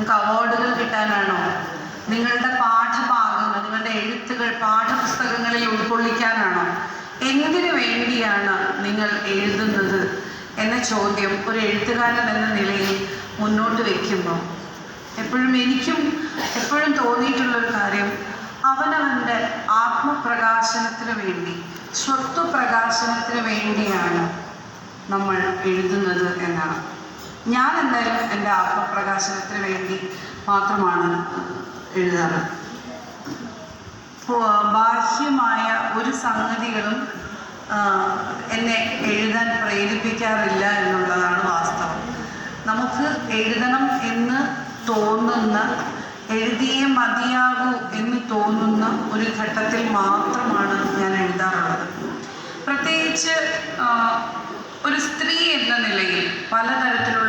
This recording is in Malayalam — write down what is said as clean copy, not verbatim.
നിങ്ങൾക്ക് അവാർഡുകൾ കിട്ടാനാണോ? നിങ്ങളുടെ പാഠഭാഗങ്ങൾ, നിങ്ങളുടെ എഴുത്തുകൾ പാഠപുസ്തകങ്ങളിൽ ഉൾക്കൊള്ളിക്കാനാണോ? എന്തിനു വേണ്ടിയാണ് നിങ്ങൾ എഴുതുന്നത് എന്ന ചോദ്യം ഒരു എഴുത്തുകാരൻ എന്ന നിലയിൽ മുന്നോട്ട് വയ്ക്കുമ്പോൾ എനിക്കും എപ്പോഴും തോന്നിയിട്ടുള്ളൊരു കാര്യം, അവനവൻ്റെ ആത്മപ്രകാശനത്തിന് വേണ്ടി, സ്വത്വപ്രകാശനത്തിന് വേണ്ടിയാണ് നമ്മൾ എഴുതുന്നത് എന്നാണ്. ഞാൻ എന്തായാലും എൻ്റെ ആത്മപ്രകാശനത്തിന് വേണ്ടി മാത്രമാണ് എഴുതാറ്. ബാഹ്യമായ ഒരു സംഗതികളും എന്നെ എഴുതാൻ പ്രേരിപ്പിക്കാറില്ല എന്നുള്ളതാണ് വാസ്തവം. നമുക്ക് എഴുതണം എന്ന് തോന്നുന്ന, എഴുതിയേ മതിയാകൂ എന്ന് തോന്നുന്ന ഒരു ഘട്ടത്തിൽ മാത്രമാണ് ഞാൻ എഴുതാറുള്ളത്. പ്രത്യേകിച്ച് ഒരു സ്ത്രീ എന്ന നിലയിൽ പലതരത്തിലുള്ള